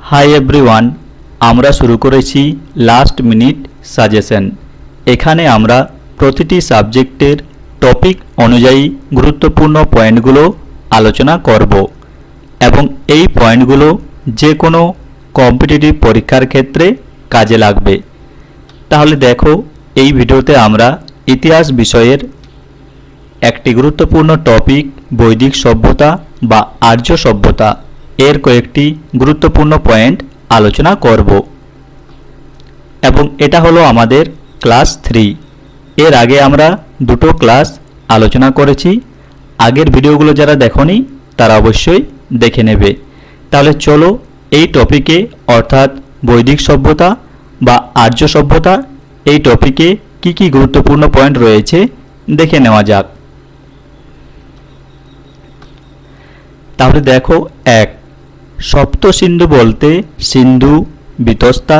Hi everyone, আমরা শুরু করেছি লাস্ট মিনিট সাজেশন। এখানে আমরা প্রতিটি সাবজেক্টের টপিক অনুযায়ী গুরুত্বপূর্ণ পয়েন্টগুলো আলোচনা করব এবং এই পয়েন্টগুলো যে কোনো কম্পিটিটিভ পরীক্ষার ক্ষেত্রে কাজে লাগবে। তাহলে দেখো, এই ভিডিওতে আমরা ইতিহাস বিষয়ের একটি গুরুত্বপূর্ণ টপিক বৈদিক সভ্যতা বা আর্য সভ্যতা এর কয়েকটি গুরুত্বপূর্ণ পয়েন্ট আলোচনা করব এবং এটা হলো আমাদের ক্লাস 3। এর আগে আমরা দুটো ক্লাস আলোচনা করেছি। আগের ভিডিওগুলো যারা দেখোনি তারা অবশ্যই দেখে নেবে। তাহলে চলো এই টপিকে অর্থাৎ বৈদিক সভ্যতা বা আর্য সভ্যতা এই টপিকে কি কি গুরুত্বপূর্ণ পয়েন্ট রয়েছে দেখে নেওয়া যাক। তাহলে দেখো, 1, সপ্ত সিন্ধু বলতে সিন্ধু, বিতস্তা,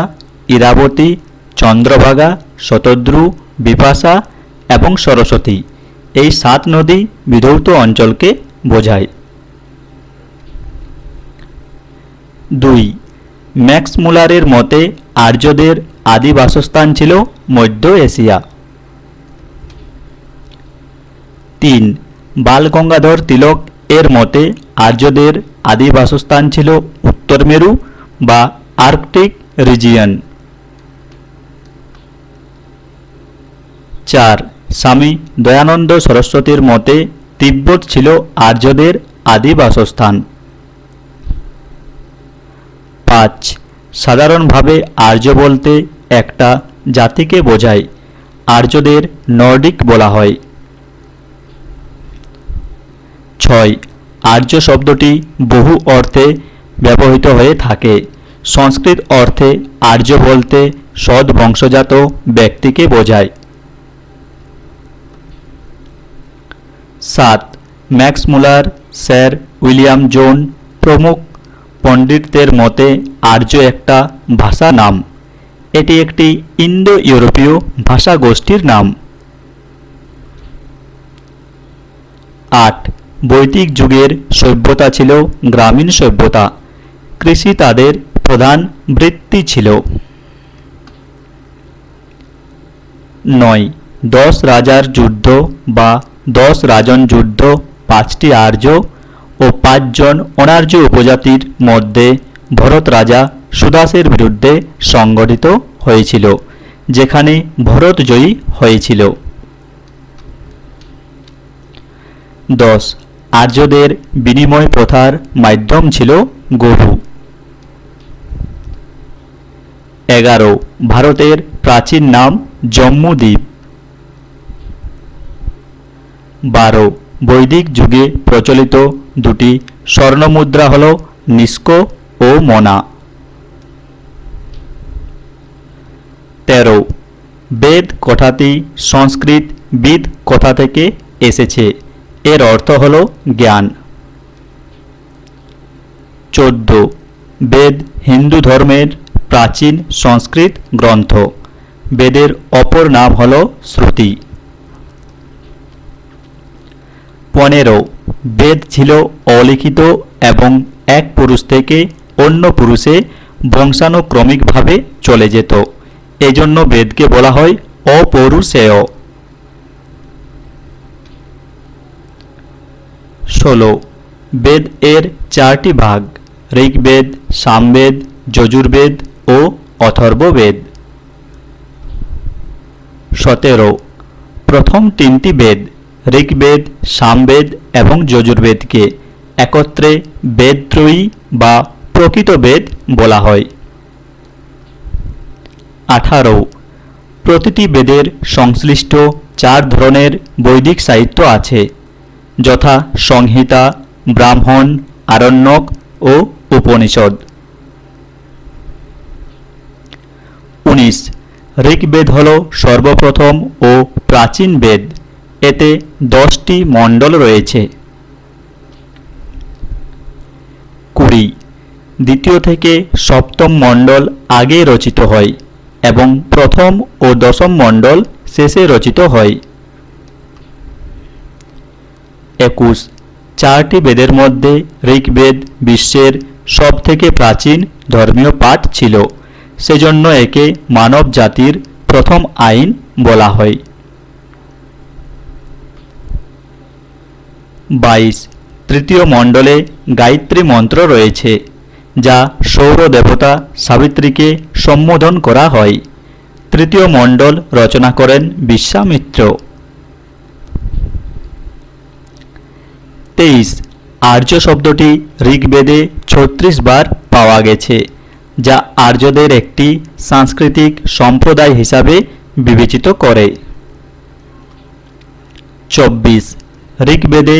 ইরাবতী, চন্দ্রভাগা, শতদ্রু, বিপাশা এবং সরস্বতী এই 7 নদী বিধৌত অঞ্চলকে বোঝায়। 2, ম্যাক্স মুলারের মতে আর্যদের আদি বাসস্থান ছিল মধ্য এশিয়া। 3, বাল গঙ্গাধর তিলক এর মতে আর্যদের আদি বাসস্থান ছিল উত্তর মেরু বা আর্কটিক রিজিয়ন। 4, স্বামী দয়ানন্দ সরস্বতীর মতে তিব্বত ছিল আর্যদের আদি বাসস্থান। 5, সাধারণভাবে আর্য বলতে একটা জাতিকে বোঝায়। আর্যদের নর্ডিক বলা হয়। 6, আর্য শব্দটি বহু অর্থে ব্যবহৃত হয়ে থাকে। সংস্কৃত অর্থে আর্য বলতে সৎ বংশজাত ব্যক্তিকে বোঝায়। 7, ম্যাক্স মুলার, স্যার উইলিয়াম জোন প্রমুখ পণ্ডিতদের মতে আর্য একটা ভাষা নাম। এটি একটি ইন্দো ইউরোপীয় ভাষা গোষ্ঠীর নাম। 8, বৈদিক যুগের সভ্যতা ছিল গ্রামীণ সভ্যতা। কৃষি তাদের প্রধান বৃত্তি ছিল। 9, 10 রাজার যুদ্ধ বা 10 রাজন যুদ্ধ 5টি আর্য ও 5 জন অনার্য উপজাতির মধ্যে ভরত রাজা সুদাসের বিরুদ্ধে সংগঠিত হয়েছিল, যেখানে ভরত জয়ী হয়েছিল। 10, আর্যদের বিনিময় প্রথার মাধ্যম ছিল গরু। 11, ভারতের প্রাচীন নাম জম্মু দ্বীপ। 12, বৈদিক যুগে প্রচলিত দুটি স্বর্ণমুদ্রা হল নিষ্ক ও মনা। 13, বেদ কথাটি সংস্কৃত বিদ কথা থেকে এসেছে। এর অর্থ হল জ্ঞান। 14, বেদ হিন্দু ধর্মের প্রাচীন সংস্কৃত গ্রন্থ। বেদের অপর নাম হল শ্রুতি। 15, বেদ ছিল অলিখিত এবং এক পুরুষ থেকে অন্য পুরুষে বংশানুক্রমিকভাবে চলে যেত। এজন্য বেদকে বলা হয় অপৌরুষেয়। 16, বেদ এর 4টি ভাগ: ঋগ্বেদ, সামবেদ, যজুর্বেদ ও অথর্ববেদ। 17, প্রথম 3টি বেদ ঋগ্বেদ, সামবেদ এবং যজুর্বেদকে একত্রে বেদত্রয়ী বা প্রকৃত বেদ বলা হয়। 18, প্রতিটি বেদের সংশ্লিষ্ট 4 ধরনের বৈদিক সাহিত্য আছে, যথা সংহিতা, ব্রাহ্মণ, আরণ্যক ও উপনিষদ। 19, ঋগ্বেদ হল সর্বপ্রথম ও প্রাচীন বেদ। এতে 10টি মণ্ডল রয়েছে। 20, দ্বিতীয় থেকে সপ্তম মণ্ডল আগে রচিত হয় এবং প্রথম ও দশম মণ্ডল শেষে রচিত হয়। 21, 4টি বেদের মধ্যে ঋগ্বেদ বিশ্বের সবথেকে প্রাচীন ধর্মীয় পাঠ ছিল, সেজন্য একে মানব জাতির প্রথম আইন বলা হয়। 22 তৃতীয় মণ্ডলে গায়ত্রী মন্ত্র রয়েছে, যা সৌর দেবতা সাবিত্রীকে সম্বোধন করা হয়। তৃতীয় মণ্ডল রচনা করেন বিশ্বামিত্র। 23 আর্য শব্দটি ঋগ্বেদে 36 বার পাওয়া গেছে, যা আর্যদের একটি সাংস্কৃতিক সম্প্রদায় হিসাবে বিবেচিত করে। 24 ঋগ্বেদে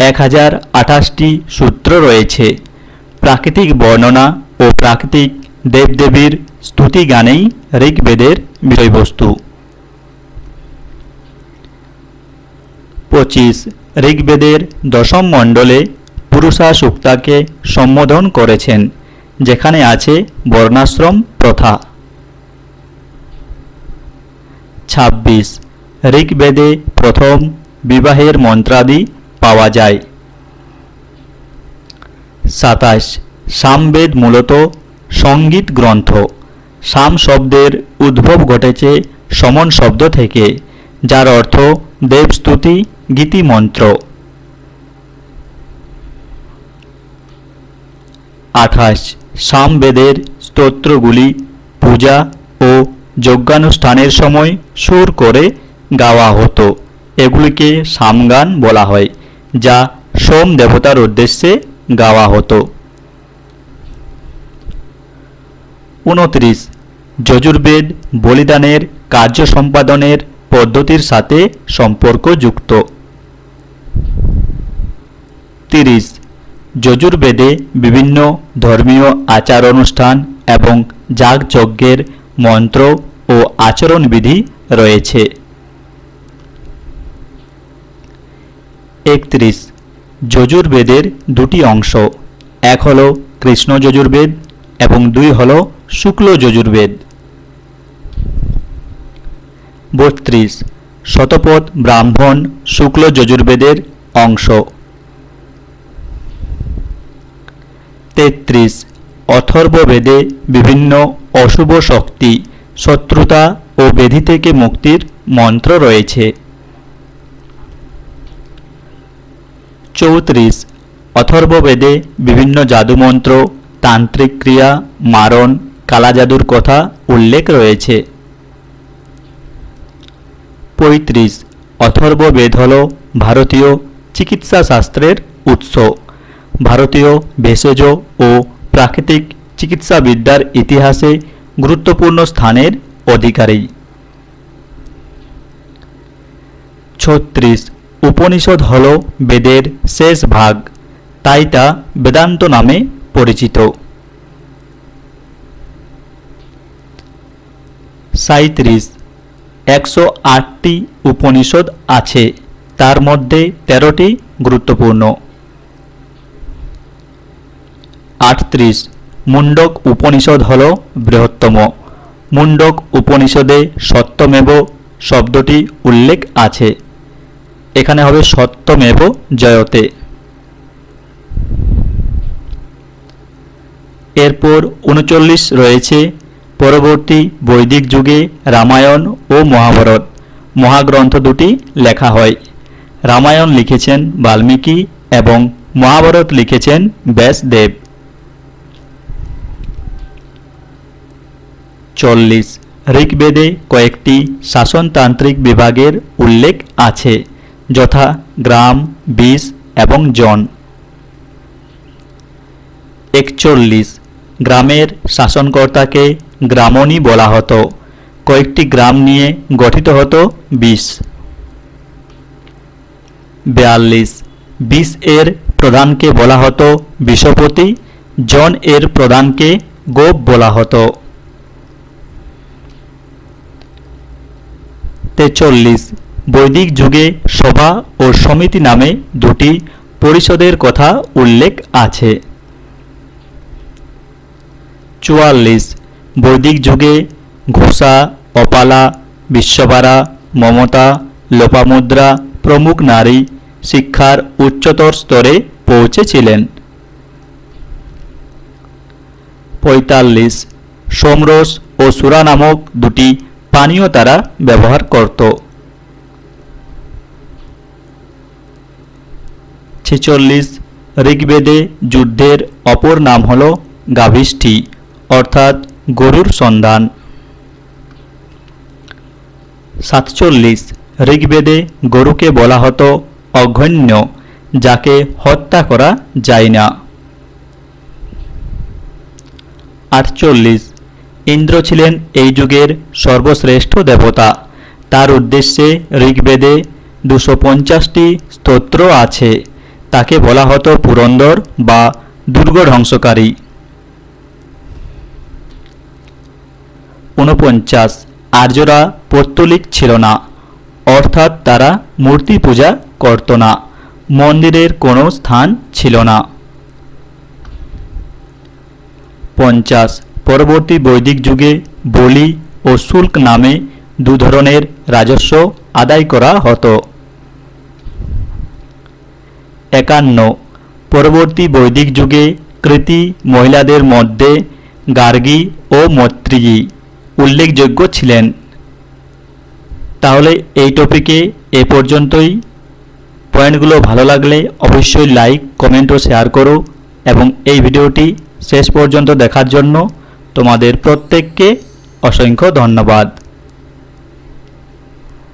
1028টি সূত্র রয়েছে। প্রাকৃতিক বর্ণনা ও প্রাকৃতিক দেবদেবীর স্তুতি গানেই ঋগ্বেদের বিষয়বস্তু। 25 ঋগ্বেদের দশম মণ্ডলে পুরুষা সুক্তাকে সম্বোধন করেছেন, যেখানে আছে বর্ণাশ্রম প্রথা। 26 ঋগ্বেদে প্রথম বিবাহের মন্ত্রাদি পাওয়া যায়। 27 সামবেদ মূলত সঙ্গীত গ্রন্থ। সাম শব্দের উদ্ভব ঘটেছে সমন শব্দ থেকে, যার অর্থ দেবস্তুতি গীতিমন্ত্র। 28 সামবেদের স্তোত্রগুলি পূজা ও যজ্ঞানুষ্ঠানের সময় সুর করে গাওয়া হতো। এগুলিকে সামগান বলা হয়, যা সোম দেবতার উদ্দেশ্যে গাওয়া হতো। 29 যজুর্বেদ বলিদানের কার্য সম্পাদনের পদ্ধতির সাথে সম্পর্কযুক্ত। 30 যজুর্বেদে বিভিন্ন ধর্মীয় আচার অনুষ্ঠান এবং যাগযজ্ঞের মন্ত্র ও আচরণবিধি রয়েছে। 31 যজুর্বেদের দুটি অংশ, এক হল কৃষ্ণ যজুর্বেদ এবং দুই হল শুক্ল যজুর্বেদ। 32 শতপথ ব্রাহ্মণ শুক্ল যজুর্বেদের অংশ। 33 অথর্ববেদে বিভিন্ন অশুভ শক্তি, শত্রুতা ও ব্যাধি থেকে মুক্তির মন্ত্র রয়েছে। 34 অথর্ববেদে বিভিন্ন জাদুমন্ত্র, তান্ত্রিক ক্রিয়া, মারণ, কালাজাদুর কথা উল্লেখ রয়েছে। 35 অথর্ববেদ হল ভারতীয় চিকিৎসা শাস্ত্রের উৎস। ভারতীয় ভেষজ ও প্রাকৃতিক চিকিৎসাবিদ্যার ইতিহাসে গুরুত্বপূর্ণ স্থানের অধিকারী। 36 উপনিষদ হল বেদের শেষ ভাগ, তাই তা বেদান্ত নামে পরিচিত। 37 108টি উপনিষদ আছে, তার মধ্যে 13টি গুরুত্বপূর্ণ। 38 মুন্ডক উপনিষদ হল বৃহত্তম। মুন্ডক উপনিষদে সত্যমেব শব্দটি উল্লেখ আছে, এখানে হবে সত্যমেব জয়তে। এরপর 39 রয়েছে পরবর্তী বৈদিক যুগে রামায়ণ ও মহাভারত মহাগ্রন্থ দুটি লেখা হয়। রামায়ণ লিখেছেন বাল্মীকি এবং মহাভারত লিখেছেন ব্যাসদেব। 40 ঋগ্বেদে কয়েকটি শাসনতান্ত্রিক বিভাগের উল্লেখ আছে, যথা গ্রাম, বিষ এবং জন। 41 গ্রামের শাসনকর্তাকে গ্রামণী বলা হতো। কয়েকটি গ্রাম নিয়ে গঠিত হতো বিষ। 42 বিষ এর প্রধানকে বলা হতো বিষপতি, জন এর প্রধানকে গোপ বলা হতো। 43 বৈদিক যুগে সভা ও সমিতি নামে দুটি পরিষদের কথা উল্লেখ আছে। 44 বৈদিক যুগে ঘোষা, অপালা, বিশ্বভারা, মমতা, লোপামুদ্রা প্রমুখ নারী শিক্ষার উচ্চতর স্তরে পৌঁছেছিলেন। 45 সোমরস ও সুরা নামক দুটি পানীয় তারা ব্যবহার করত। 46 ঋগ্বেদে যুদ্ধের অপর নাম হল গাভিষ্ঠী অর্থাৎ গরুর সন্ধান। 47 ঋগ্বেদে গরুকে বলা হতো অঘন্য, যাকে হত্যা করা যায় না। 48 ইন্দ্র ছিলেন এই যুগের সর্বশ্রেষ্ঠ দেবতা। তার উদ্দেশ্যে ঋগ্বেদে 250টি স্তোত্র আছে। তাকে বলা হতো পুরন্দর বা দুর্গ ধ্বংসকারী। 49 আর্যরা পৌত্তলিক ছিল না, অর্থাৎ তারা মূর্তি পূজা করত না। মন্দিরের কোনো স্থান ছিল না। 50 পরবর্তী বৈদিক যুগে বলি ও শুল্ক নামে দু ধরনের রাজস্ব আদায় করা হতো। 51 পরবর্তী বৈদিক যুগে কৃতি মহিলাদের মধ্যে গার্গী ও মৈত্রেয়ী উল্লেখযোগ্য ছিলেন। তাহলে এই টপিকে এ পর্যন্তই। পয়েন্টগুলো ভালো লাগলে অবশ্যই লাইক, কমেন্ট ও শেয়ার করো এবং এই ভিডিওটি শেষ পর্যন্ত দেখার জন্য তোমাদের প্রত্যেককে অসংখ্য ধন্যবাদ।